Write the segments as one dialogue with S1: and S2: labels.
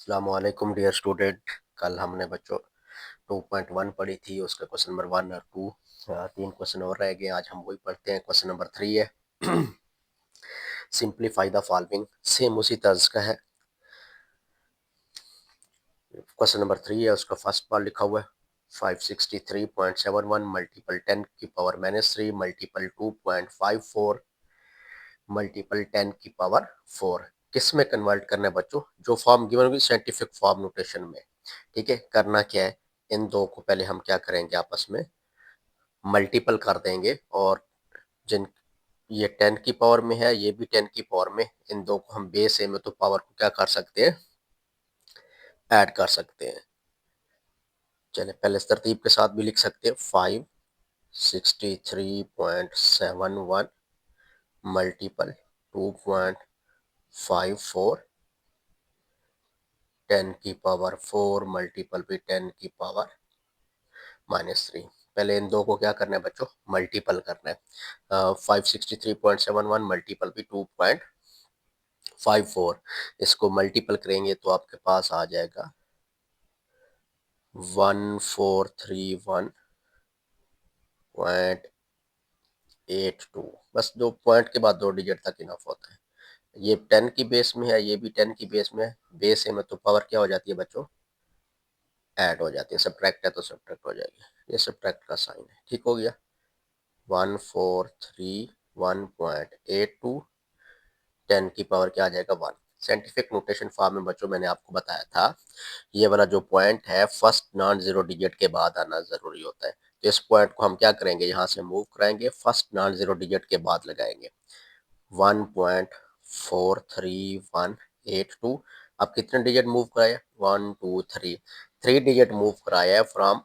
S1: अस्सलामुअलैकुम dear student. कल हमने बच्चों 2.1 पढ़ी थी, उसका क्वेश्चन नंबर 1 और 2 तीन क्वेश्चन और रह गए। आज हम वही पढ़ते हैं। क्वेश्चन नंबर 3 है सिंप्लीफाई द फॉलोइंग। सेम उसी तर्ज का है। क्वेश्चन नंबर 3 है, उसका फर्स्ट पार्ट लिखा हुआ है 563.71 मल्टीपल 10 की पावर -3 मल्टीपल 2.54 मल्टीपल 10 की पावर 4 किस में कन्वर्ट करना है बच्चों? जो फॉर्म गिवन होगी साइंटिफिक फॉर्म नोटेशन में। ठीक है, करना क्या है, इन दो को पहले हम क्या करेंगे, आपस में मल्टीपल कर देंगे। और जिन ये 10 की पावर में है, ये भी 10 की पावर में, इन दो को हम बेस ए में तो पावर को क्या कर सकते हैं, ऐड कर सकते हैं। चले पहले इस तरतीब के साथ भी लिख सकते हैं 563.71 मल्टीपल 2.54 10 की पावर 4 मल्टीपल भी 10 की पावर -3। पहले इन दो को क्या करना है बच्चों, मल्टीपल करना है। 563.71 मल्टीपल भी 2.54, इसको मल्टीपल करेंगे तो आपके पास आ जाएगा 1431.82। बस दो पॉइंट के बाद दो डिजिट तक इनफ होता है। ये 10 की बेस में है, ये भी 10 की बेस में है। बेस है में तो पावर क्या हो जाती है बच्चों, ऐड हो जाती है। सब्ट्रैक्ट है तो सब्ट्रैक्ट हो जाएगी। ये सब्ट्रैक्ट का साइन है। ठीक हो गया। 1431.82 10 की पावर क्या आ जाएगा 1। साइंटिफिक नोटेशन फॉर्म में बच्चों मैंने आपको बताया था, ये वाला जो पॉइंट है फर्स्ट नॉन जीरो डिजिट के बाद आना जरूरी होता है। तो इस पॉइंट को हम क्या करेंगे, यहाँ से मूव कराएंगे, फर्स्ट नॉन जीरो डिजिट के बाद लगाएंगे 1.43182। अब कितने डिजिट मूव कराया, 1 2 3 3 डिजिट मूव कराया है from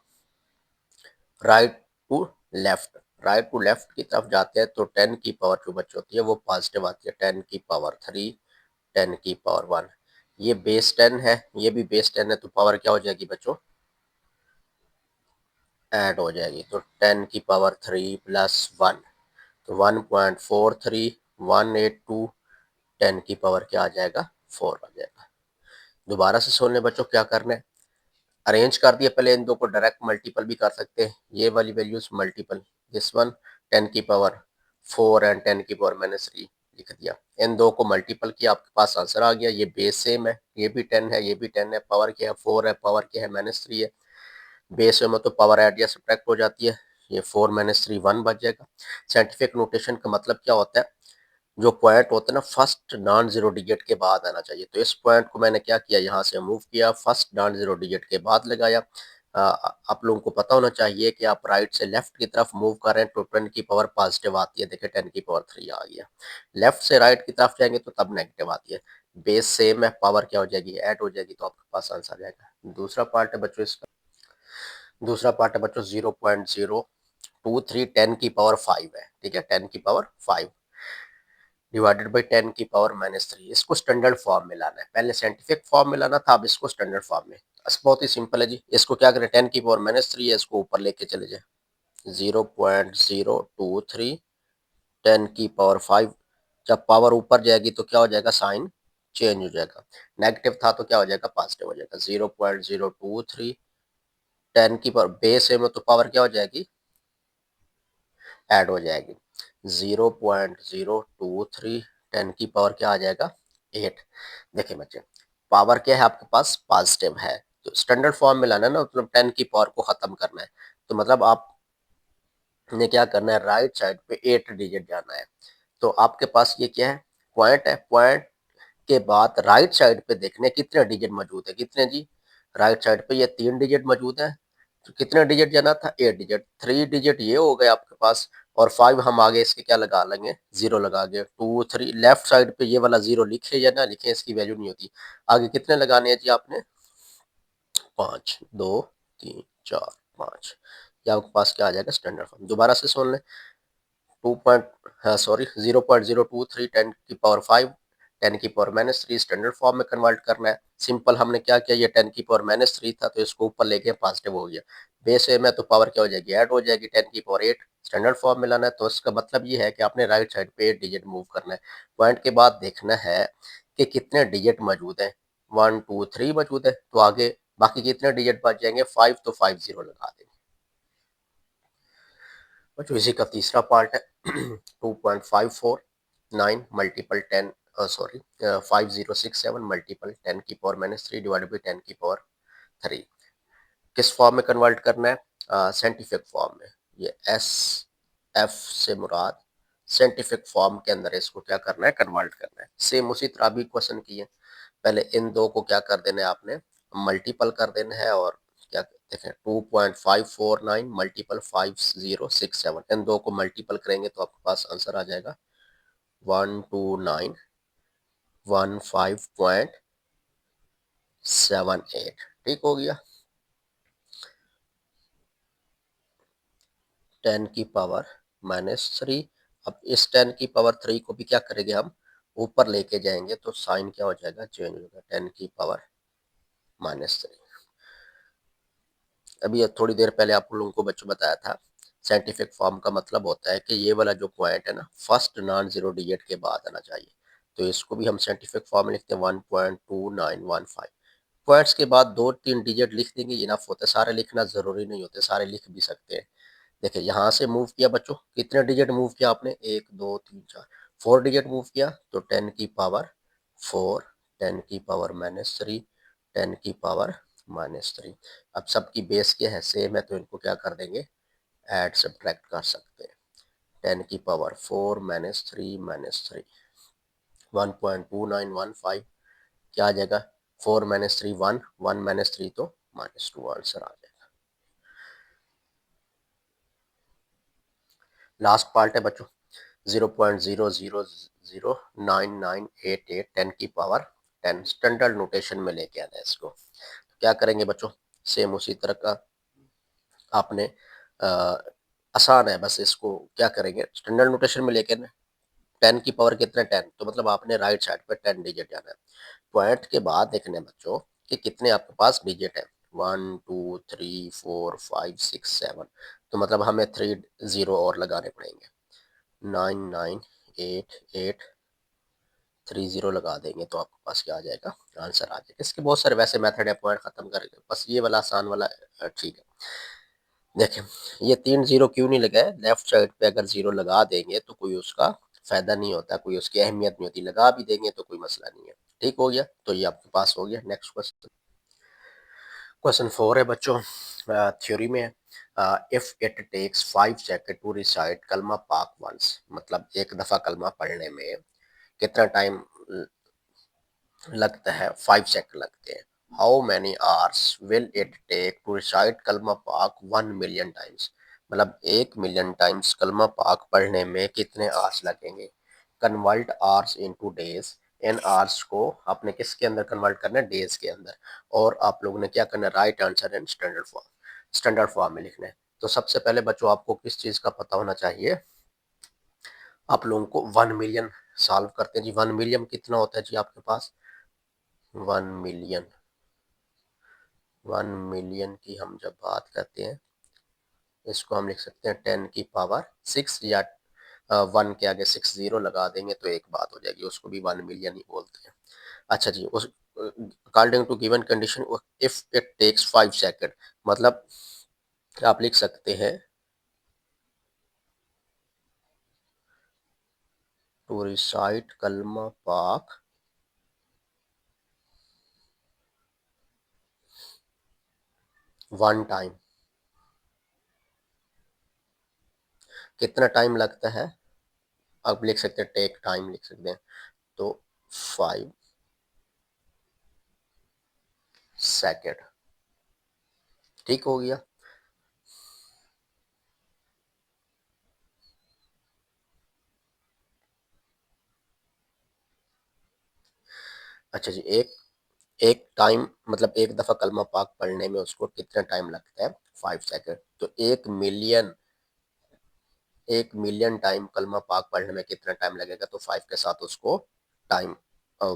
S1: right to left. Right to left की तरफ जाते हैं तो 10 की पावर जो बच्चे होती है वो पॉजिटिव आती है। 10 की पावर 3, 10 की पावर 1। ये बेस 10 है, ये भी बेस 10 है, तो पावर क्या हो जाएगी बच्चों, ऐड हो जाएगी। तो 10 की पावर 3 प्लस 1, तो 1.43182 10 की पावर क्या आ जाएगा 4 आ जाएगा। दोबारा से सुन ले बच्चों, क्या करना है, अरेंज कर दिया। पहले इन दो को डायरेक्ट मल्टीपल भी कर सकते हैं। ये वाली वैल्यूज मल्टीपल, दिस वन 10 की पावर 4 एंड 10 की पावर -3 लिख दिया। इन दो को मल्टीपल किया, आपके पास आंसर आ गया। ये बेस सेम है, ये भी 10 है, ये भी 10 है। पावर क्या है 4 है, पावर क्या है -3 है। बेस में तो पावर ऐड या सब्ट्रैक्ट हो जाती है। ये 4 -3 1 बच जाएगा। साइंटिफिक नोटेशन का मतलब क्या होता है, जो पॉइंट होता है ना फर्स्ट नॉन जीरो डिजिट के बाद आना चाहिए। तो इस पॉइंट को मैंने क्या किया, यहाँ से मूव किया, फर्स्ट नॉन जीरो डिजिट के बाद लगाया। आप लोगों को पता होना चाहिए कि आप राइट से लेफ्ट की तरफ मूव कर रहे हैं तो 10 की पावर पॉजिटिव आती है। देखिए 10 की पावर 3 आ गया। लेफ्ट से राइट की तरफ जाएंगे तो तब नेगेटिव आती है। बेस सेम है, पावर क्या हो जाएगी, ऐड हो जाएगी, तो आपके पास आंसर आ जाएगा। दूसरा पार्ट है बच्चों इसका, दूसरा पार्ट है बच्चों 0.023 10 की पावर 5 है। ठीक है, 10 की पावर 5 डिवाइडेड बाई 10 की पावर -3। इसको स्टैंडर्ड फॉर्म में लाना है। पहले साइंटिफिक फॉर्म में लाना था, अब इसको स्टैंडर्ड फॉर्म में। बहुत ही सिंपल है जी। इसको क्या करें, 10 की पावर -3 है, इसको ऊपर लेके चले जाए 0.023 10 की पावर 5। जब पावर ऊपर जाएगी तो क्या हो जाएगा, साइन चेंज हो जाएगा। नेगेटिव था तो क्या हो जाएगा, पॉजिटिव हो जाएगा। 0.023 10 की पावर बेस है में तो पावर क्या हो जाएगी, ऐड हो जाएगी। 0.023 10 की पावर क्या आ जाएगा 8। देखिए बच्चे, पावर क्या है आपके पास, पॉजिटिव है, तो स्टैंडर्ड फॉर्म में लाना है ना, मतलब 10 की पावर को खत्म करना है। तो मतलब आपने क्या करना है, राइट साइड पे 8 डिजिट जाना है। तो आपके पास ये क्या है, पॉइंट है। पॉइंट के बाद राइट साइड पे देखने कितने डिजिट मौजूद है, कितने जी, राइट साइड पे ये 3 डिजिट मौजूद है। तो कितने डिजिट जाना था, 8 डिजिट। 3 डिजिट ये हो गए आपके पास, और 5 हम आगे इसके क्या लगा लेंगे, 0 लगा के 2 3। लेफ्ट साइड पे ये वाला 0 लिखे या ना लिखे, इसकी वैल्यू नहीं होती। आगे कितने लगाने हैं जी आपने, 5 2 3 4 5। ये आपके पास क्या आ जाएगा, स्टैंडर्ड फॉर्म। दोबारा से सुन लें, 2 पॉइंट, हाँ सॉरी 0.023 10 की पावर 5 10 की पावर -3 स्टैंडर्ड फॉर्म में कन्वर्ट करना है। सिंपल हमने क्या किया, ये 10 की पावर -3 था तो इसको ऊपर लेके पॉजिटिव हो गया। बेस ए में तो पावर क्या हो जाएगी, ऐड हो जाएगी। 10 की पावर 8 स्टैंडर्ड फॉर्म में लाना है, तो इसका मतलब ये है कि आपने राइट साइड पे 8 डिजिट मूव करना है। पॉइंट के बाद देखना है कि कितने डिजिट मौजूद हैं। 1 2 3 मौजूद है, तो आगे बाकी कितने डिजिट बच जाएंगे 5, तो 50 लगा देंगे। बच्चों इसी का तीसरा पार्ट है 2.549 multiple 10 sorry 5067 multiple 10⁻³ divided by 10⁻³ किस फॉर्म में कन्वर्ट करना है, साइंटिफिक फॉर्म में। ये एस एफ से मुराद साइंटिफिक फॉर्म के अंदर इसको क्या करना है, कन्वर्ट करना है। सेम उसी तरह भी क्वेश्चन किए, पहले इन दो को क्या कर देना है आपने, मल्टीपल कर देना है, और क्या देखें 2.549 मल्टीपल 5067, इन दो को मल्टीपल करेंगे तो आपके पास आंसर आ जाएगा 12915.78। ठीक हो गया। 10⁻³ अब इस 10⁻³ को भी क्या करेंगे हम, ऊपर लेके जाएंगे तो साइन क्या हो जाएगा, चेंज होगा, 10⁻³ अभी ये थोड़ी देर पहले आप लोगों को बच्चों बताया था, साइंटिफिक फॉर्म का मतलब होता है कि ये वाला जो पॉइंट है ना, फर्स्ट नॉन जीरो डिजिट के बाद आना चाहिए, तो इसको भी हम साइंटिफिक फॉर्म में लिखते हैं 1.2915। पॉइंट्स के बाद 2 3 डिजिट लिख देंगे, इनफ होता है, सारे लिखना जरूरी नहीं होते, सारे लिख भी सकते हैं। देखिए यहाँ से मूव किया बच्चों, कितने डिजिट मूव किया आपने, 1 2 3 4, 4 डिजिट मूव किया, तो 10⁻⁴, 10⁻³ 10⁻⁻³ अब सबकी बेस क्या है, सेम है, तो इनको क्या कर देंगे, ऐड सब्ट्रैक्ट कर सकते हैं। 10⁻⁴ - 3 1.2915 क्या आ जाएगा, 4 - 3 1, 1 - 3 तो -2 आंसर आ जाएगा। लास्ट पार्ट है बच्चों 0.000998 10⁻10 स्टैंडर्ड नोटेशन में लेके आना है इसको। क्या करेंगे बच्चों, सेम उसी तरह का आपने आसान है, बस इसको क्या करेंगे, स्टैंडर्ड नोटेशन में लेके आना। 10 की पावर कितना 10, तो मतलब आपने राइट साइड पे 10 डिजिट जाना है। पॉइंट के बाद देखने बच्चों कि कितने आपके पास डिजिट है, 1 2 3 4 5 6 7, तो मतलब हमें 3 0 और लगाने पड़ेंगे, 998830 लगा देंगे तो आपके पास क्या आ जाएगा, आंसर आ जाएगा। इसके बहुत सारे वैसे मेथड है पॉइंट खत्म करके, बस ये वाला आसान वाला ठीक है। देखें ये 3 0 क्यों नहीं लगाए, लेफ्ट साइड पे अगर 0 लगा देंगे तो कोई उसका फायदा नहीं होता, कोई उसकी अहमियत नहीं होती, लगा भी देंगे तो कोई मसला नहीं है। ठीक हो गया, तो ये आपके पास हो गया। नेक्स्ट क्वेश्चन, क्वेश्चन 4 है बच्चों, थ्योरी में if it takes 5 second to recite कलमा पाक वंस, मतलब एक दफा कलमा पढ़ने में कितना टाइम लगता है, 5 सेकंड लगते हैं। How many hours will it take to recite कलमा पाक 1 मिलियन टाइम्स, मतलब 1 मिलियन टाइम्स कलमा पाक पढ़ने में कितने आवर्स लगेंगे। Convert hours into days, in hours को आपने किसके अंदर कन्वर्ट करना है, डेज के अंदर, और आप लोगों ने क्या करना है, right answer in standard form में लिखना है। तो सबसे पहले बच्चों आपको किस चीज का पता होना चाहिए, आप लोगों को 1 मिलियन सॉल्व करते हैं जी। 1 मिलियन कितना होता है जी आपके पास, 1 मिलियन, 1 मिलियन की हम जब बात करते हैं, इसको हम लिख सकते हैं 10⁻6, या 1 के आगे 6 0 लगा देंगे तो एक बात हो जाएगी, उसको भी 1 मिलियन ही बोलते हैं। अच्छा जी, उस according to given condition if it takes 5 second, मतलब आप लिख सकते हैं टू रिसाइट कलमा पाक 1 टाइम, कितना टाइम लगता है, आप लिख सकते हैं टेक टाइम लिख सकते हैं, तो 5 सेकंड। ठीक हो गया। अच्छा जी, एक एक टाइम मतलब एक दफा कलमा पाक पढ़ने में उसको कितना टाइम लगता है, 5 सेकंड, तो 1 मिलियन, 1 मिलियन टाइम कलमा पाक पढ़ने में कितना टाइम लगेगा, तो 5 के साथ उसको टाइम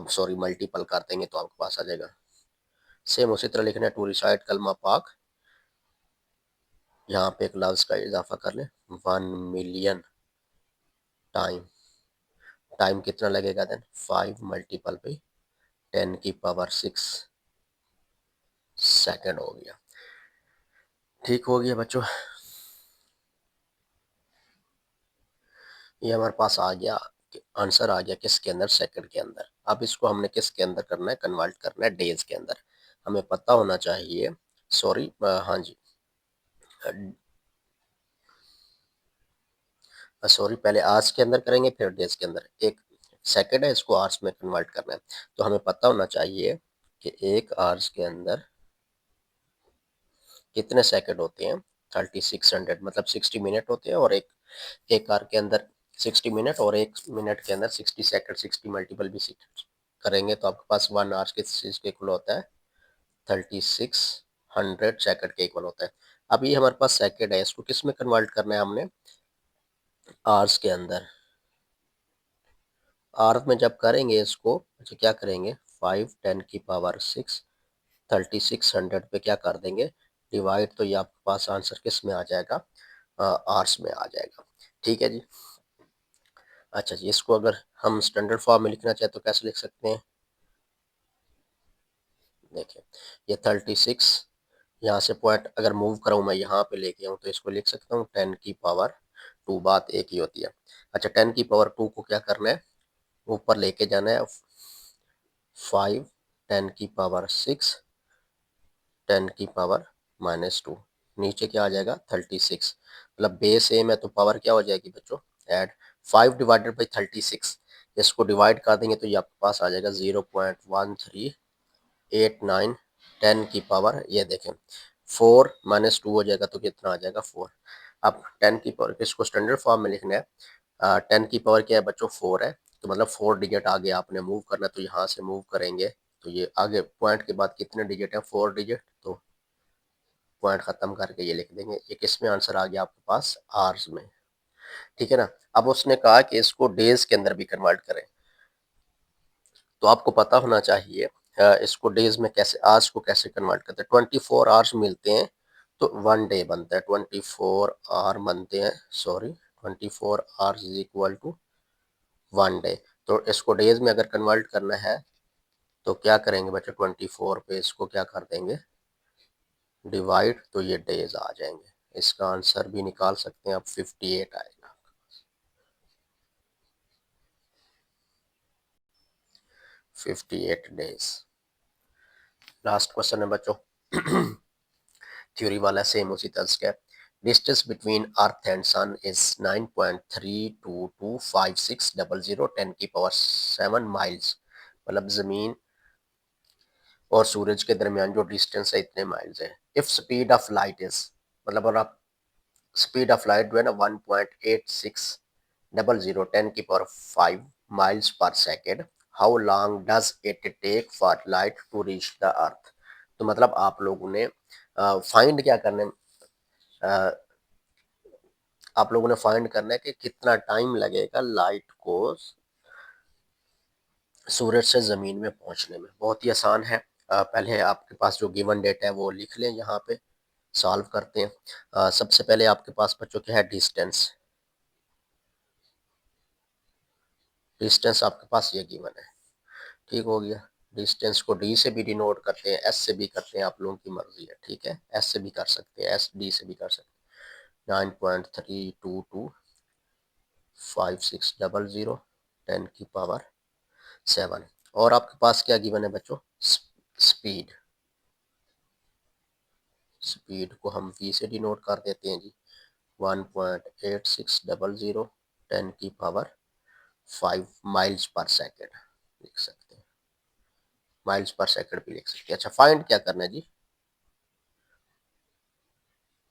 S1: सॉरी मल्टीपल कर देंगे तो आपके पास आ जाएगा। सेम उसी तरह लिखना है टू रिसाइट कलमा पाक, यहाँ पे एक लफ्ज का इजाफा कर लें, 1 मिलियन टाइम, टाइम कितना लगेगा देन 5 मल्टीपल पे 10 की पावर 6 सेकंड हो गया। ठीक हो गया बच्चों, ये हमारे पास आ गया, आंसर आ गया किसके अंदर, सेकंड के अंदर। अब इसको हमने किसके अंदर करना है, कन्वर्ट करना है डेज के अंदर। हमें पता होना चाहिए, सॉरी हाँ जी, सॉरी पहले आवर्स के अंदर करेंगे फिर डेज के अंदर। एक सेकंड है, इसको आवर्स में कन्वर्ट करना है, तो हमें पता होना चाहिए कि एक आवर्स के अंदर कितने सेकंड होते हैं, 3600, मतलब 60 मिनट होते हैं। और एक आवर के अंदर 60 मिनट और एक मिनट के अंदर 60 सेकंड, 60 मल्टीपल भी करेंगे तो आपके पास 1 आवर्स किस चीज़ के इक्वल होता है, 3600 सेकंड के इक्वल होता है। अब ये हमारे पास सेकंड है, इसको किस में कन्वर्ट करना है हमने, आवर्स के अंदर। आवर्स में जब करेंगे इसको, अच्छा क्या करेंगे, 5 10 की पावर 6 3600 पे क्या कर देंगे, डिवाइड, तो ये आपके पास आंसर किस में आ जाएगा, आवर्स में आ जाएगा। ठीक है जी। अच्छा जी, इसको अगर हम स्टैंडर्ड फॉर्म में लिखना चाहे तो कैसे लिख सकते हैं, देखिए ये 36, यहाँ से पॉइंट अगर मूव कराऊँ मैं यहाँ पे लेके आऊँ तो इसको लिख सकता हूँ 10 की पावर 2, बात एक ही होती है। अच्छा 10 की पावर 2 को क्या करना है, ऊपर लेके जाना है, 5 10 की पावर 6 10 की पावर -2, नीचे क्या आ जाएगा 36, मतलब बेस सेम है तो पावर क्या हो जाएगी बच्चों, ऐड 5 डिवाइडेड बाई 36, इसको डिवाइड कर देंगे तो ये आपके पास आ जाएगा 0.1389 10 की पावर, ये देखें 4 -2 हो जाएगा तो कितना आ जाएगा 4। अब 10 की पावर इसको स्टैंडर्ड फॉर्म में लिखना है, 10 की पावर क्या है बच्चों 4 है, तो मतलब 4 डिजिट आगे आपने मूव करना है, तो यहाँ से मूव करेंगे तो ये आगे पॉइंट के बाद कितने डिजिट है, 4 डिजिट, तो पॉइंट खत्म करके ये लिख देंगे। ये किस में आंसर आ गया आपके पास, आवर्स में। ठीक है ना। अब उसने कहा कि इसको डेज के अंदर भी कन्वर्ट करें, तो आपको पता होना चाहिए इसको डेज में कैसे, आवर्स को कैसे कन्वर्ट करते हैं। 24 आवर्स मिलते हैं तो 1 डे बनता है, 24 आवर बनते हैं, sorry 24 hours is equal to 1 day. तो इसको डेज में अगर कन्वर्ट करना है तो क्या करेंगे बच्चे, 24 पे इसको क्या कर देंगे, डिवाइड, तो ये डेज आ जाएंगे। इसका आंसर भी निकाल सकते हैं आप, 58 आएगा, 58 डेज। लास्ट क्वेश्चन है बच्चों, थ्योरी वाला सेम उसी तर्ज का है। Distance between earth and sun is 9.3225600 10 की पावर 7 माइल्स, मतलब जमीन और सूरज के दरमियान जो डिस्टेंस है इतने माइल्स है। If speed of light is, मतलब अगर आप स्पीड ऑफ लाइट जो है ना 1.8600 10 की power 5 miles per second, how long does it take for light to reach the earth. तो मतलब आप लोगों ने फाइंड क्या करना है, आप लोगों ने फाइंड करना है कि कितना टाइम लगेगा लाइट को सूरज से ज़मीन में पहुंचने में। बहुत ही आसान है, पहले आपके पास जो गिवन डेटा है वो लिख लें, यहाँ पे सॉल्व करते हैं। सबसे पहले आपके पास बच्चों क्या है, डिस्टेंस, डिस्टेंस आपके पास ये गिवन है। ठीक हो गया। डिस्टेंस को डी से भी डिनोट करते हैं, एस से भी करते हैं, आप लोगों की मर्जी है। ठीक है, एस से भी कर सकते हैं, एस डी से भी कर सकते हैं। 9.3225600 10 की पावर 7। और आपके पास क्या गिवन है बच्चों, स्पीड, स्पीड को हम v से डिनोट कर देते हैं जी, 1.8600 10 की पावर 5 माइल्स पर सेकेंड लिख सकते हैं, माइल्स पर सेकंड भी लिख सकते हैं। अच्छा फाइंड क्या करना है जी,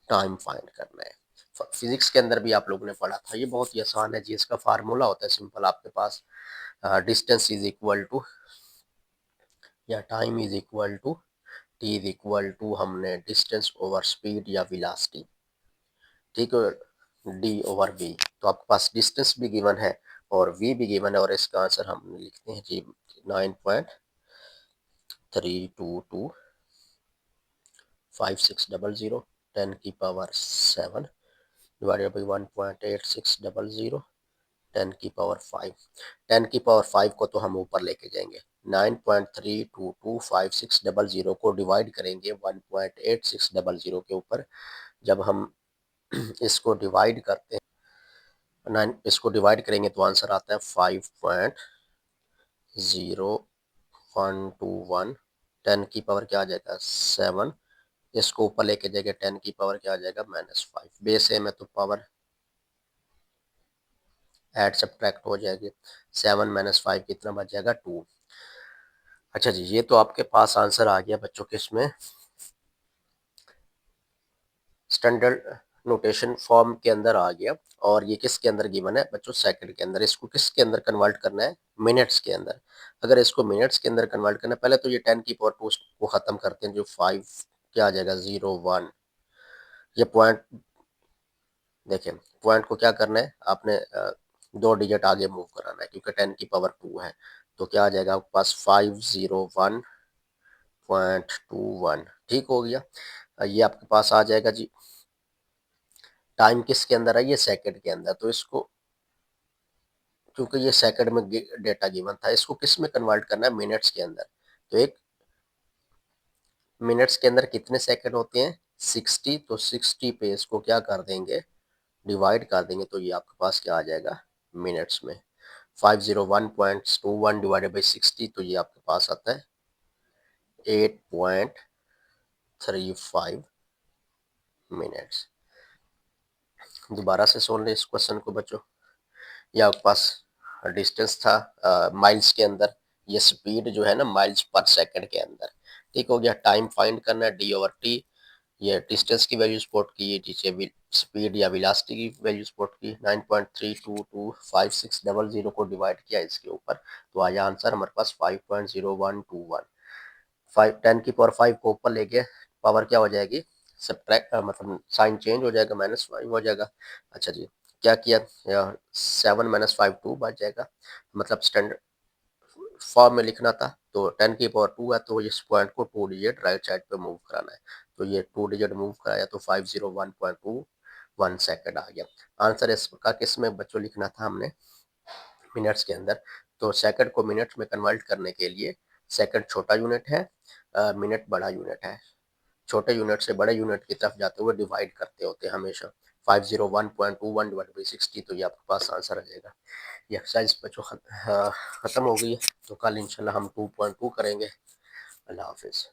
S1: टाइम फाइंड करना है। फिजिक्स के अंदर भी आप लोगों ने पढ़ा था, ये बहुत ही आसान है जी। इसका फार्मूला होता है सिंपल, आपके पास डिस्टेंस इज इक्वल टू, या time is equal to, T is equal to, हमने डिस्टेंस ओवर स्पीड या वेलोसिटी, ठीक है, डी ओवर वी। तो आपके पास डिस्टेंस भी गिवन है और वी भी गिवन है, और इसका आंसर हम लिखते हैं जी 9.3225600 10 की पावर 7 डिवाइडेड बाई 1.8600 10 की पावर 5। 10 की पावर 5 को तो हम ऊपर लेके जाएंगे, 9.322560 को डिवाइड करेंगे 1.8600 के ऊपर। जब हम इसको डिवाइड करते हैं, इसको डिवाइड करेंगे तो आंसर आता है 5.0121। 10 की पावर क्या आ जाएगा 7। इसको ऊपर लेके जाएंगे 10 की पावर क्या आ जाएगा -5। बेस सेम है तो पावर ऐड सब्ट्रैक्ट हो जाएगी। 7 - 5 कितना बच जाएगा 2। अच्छा जी, ये तो आपके पास आंसर आ गया बच्चों के इसमें स्टैंडर्ड नोटेशन फॉर्म के अंदर आ गया। और ये किसके अंदर गिवन है बच्चों सेकंड के अंदर। इसको किसके अंदर कन्वर्ट करना है मिनट्स के अंदर। अगर इसको मिनट्स के अंदर कन्वर्ट करना है, पहले तो ये 10 की पावर 2 को खत्म करते हैं, जो 5 क्या आ जाएगा 0 1। ये पॉइंट देखें, पॉइंट को क्या करना है आपने 2 डिजिट आगे मूव कराना है क्योंकि 10 की पावर 2 है। तो क्या आ जाएगा आपके पास 501.21। ठीक हो गया। ये आपके पास आ जाएगा जी। टाइम किसके अंदर है ये सेकंड के अंदर। तो इसको क्योंकि ये सेकंड में डेटा गिवन था, इसको किस में कन्वर्ट करना है मिनट्स के अंदर। तो एक मिनट्स के अंदर कितने सेकंड होते हैं 60। तो 60 पे इसको क्या कर देंगे डिवाइड कर देंगे तो ये आपके पास क्या आ जाएगा मिनट्स में 501.21 डिवाइडेड बाई 60। तो ये आपके पास आता है 8.35 मिनट्स। दोबारा से सुन ले इस क्वेश्चन को बच्चों। ये आपके पास डिस्टेंस था माइल्स के अंदर, ये स्पीड जो है ना माइल्स पर सेकंड के अंदर। ठीक हो गया। टाइम फाइंड करना है d/t। ये डिस्टेंस की वैल्यू स्पॉट की, ये नीचे स्पीड या वेलोसिटी की वैल्यू स्पॉट की। 9.3225600 को डिवाइड किया इसके ऊपर तो आया आंसर हमारे पास 5.0121। 10 की पावर 5 को ऊपर लेके पावर क्या हो जाएगी सब्ट्रैक्ट, मतलब साइन चेंज हो जाएगा -5 हो जाएगा। अच्छा जी, क्या किया 7 - 5 2 बच जाएगा। मतलब स्टैंडर्ड फॉर्म में लिखना था तो 10 की पावर 2 है तो इस पॉइंट को 2 डिजिट राइट साइड पे मूव कराना है। तो ये 2 डिजिट मूव कराया तो 501.21 सेकंड आ गया। आंसर इसका किस में बच्चों लिखना था हमने मिनट्स के अंदर। तो सेकंड को मिनट्स में कन्वर्ट करने के लिए सेकंड छोटा यूनिट है, मिनट बड़ा यूनिट है। छोटे यूनिट से बड़े यूनिट की तरफ जाते हुए डिवाइड करते होते हैं हमेशा। 501.21 डिवाइड बाई 60 तो ये आपके पास आंसर आ जाएगा। ये एक्सरसाइज बच्चों खत्म हो गई है। तो कल इंशाल्लाह हम 2.2 करेंगे। अल्लाह हाफिज़।